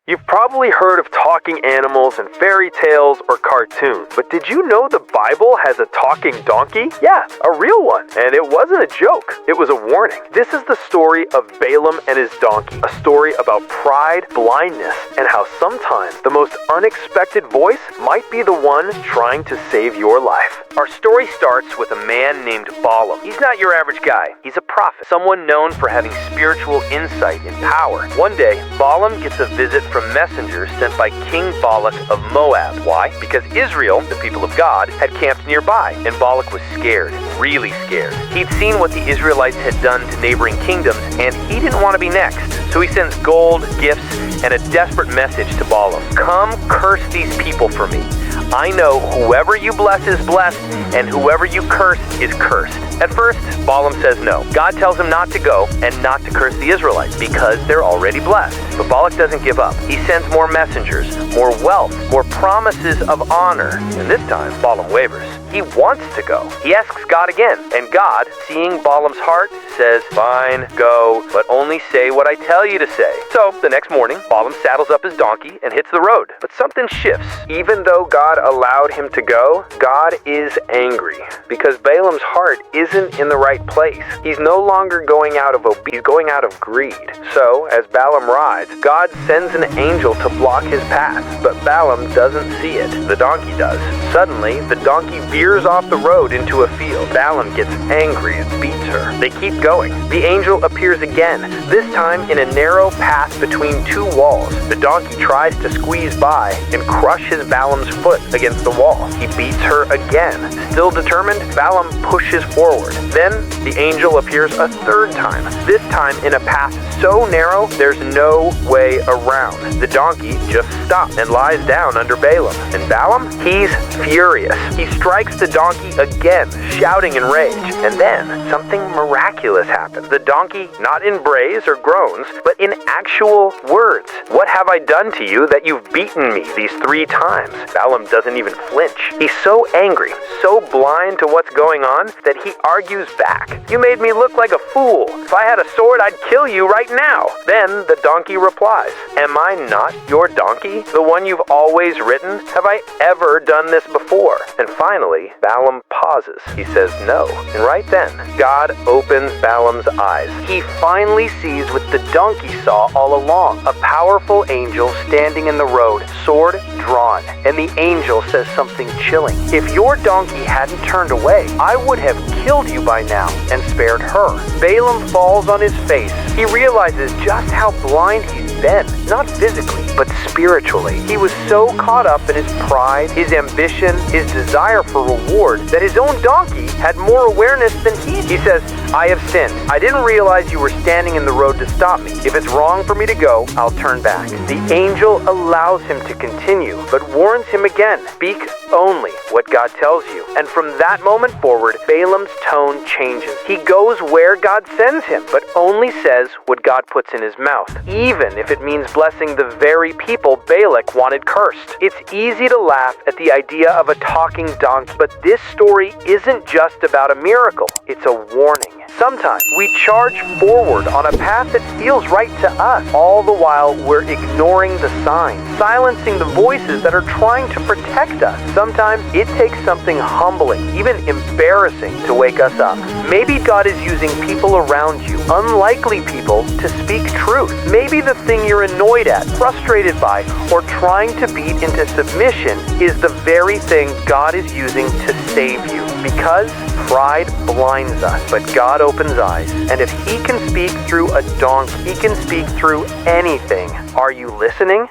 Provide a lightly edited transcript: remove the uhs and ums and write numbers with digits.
You've probably heard of talking animals in fairy tales or cartoons, but did you know the Bible has a talking donkey? Yeah, a real one. And it wasn't a joke, it was a warning. This is the story of Balaam and his donkey, a story about pride, blindness, and how sometimes the most unexpected voice might be the one trying to save your life. Our story starts with a man named Balaam. He's not your average guy. He's a prophet, someone known for having spiritual insight and power. One day, Balaam gets a visit from messengers sent by King Balak of Moab. Why? Because Israel, the people of God, had camped nearby, and Balak was scared, really scared. He'd seen what the Israelites had done to neighboring kingdoms, and he didn't want to be next. So he sends gold, gifts, and a desperate message to Balaam. Come curse these people for me. I know whoever you bless is blessed, and whoever you curse is cursed. At first, Balaam says no. God tells him not to go and not to curse the Israelites because they're already blessed. But Balak doesn't give up. He sends more messengers, more wealth, more promises of honor. And this time, Balaam wavers. He wants to go. He asks God again, and God, seeing Balaam's heart, says, "Fine, go, but only say what I tell you to say." So, the next morning, Balaam saddles up his donkey and hits the road. But something shifts. Even though God allowed him to go, God is angry because Balaam's heart isn't in the right place. He's no longer going out of obedience, he's going out of greed. So, as Balaam rides, God sends an angel to block his path, but Balaam doesn't see it. The donkey does. Suddenly, the donkey veers off the road into a field. Balaam gets angry and beats her. They keep going. The angel appears again, this time in a narrow path between two walls. The donkey tries to squeeze by and crushes Balaam's foot against the wall. He beats her again. Still determined, Balaam pushes forward. Then the angel appears a third time, this time in a path so narrow there's no way around. The donkey just stops and lies down under Balaam. And Balaam, he's furious. He strikes the donkey again, shouting in rage. And then something miraculous happens. The donkey, not in brays or groans, but in actual words. "What have I done to you that you've beaten me these 3 times?" Balaam doesn't even flinch. He's so angry, so blind to what's going on, that he argues back. "You made me look like a fool. If I had a sword, I'd kill you right now." Then the donkey replies, "Am I not your donkey, the one you've always ridden? Have I ever done this before?" And finally, Balaam pauses. He says no. And right then, God opens Balaam's eyes. He finally sees what the donkey saw all along, a powerful angel standing in the road, sword drawn. And the angel says something chilling. "If your donkey hadn't turned away, I would have killed you by now and spared her." Balaam falls on his face. He realizes just how blind he's been, not physically, but spiritually. He was so caught up in his pride, his ambition, his desire for reward, that his own donkey had more awareness than he. He says, "I have sinned. I didn't realize you were standing in the road to stop me. If it's wrong for me to go, I'll turn back." The angel allows him to continue, but warns him again, "Speak only what God tells you." And from that moment forward, Balaam's tone changes. He goes where God sends him, but only says what God puts in his mouth, even if it means blessing the very people Balak wanted cursed. It's easy to laugh at the idea of a talking donkey, but this story isn't just about a miracle. It's a warning. Sometimes we charge forward on a path that feels right to us. All the while, we're ignoring the signs, silencing the voices that are trying to protect us. Sometimes it takes something humbling, even embarrassing, to wake us up. Maybe God is using people around you, unlikely people, to speak truth. Maybe the thing you're annoyed at, frustrated by, or trying to beat into submission is the very thing God is using to save you. Because pride blinds us, but God opens eyes. And if he can speak through a donkey, he can speak through anything. Are you listening?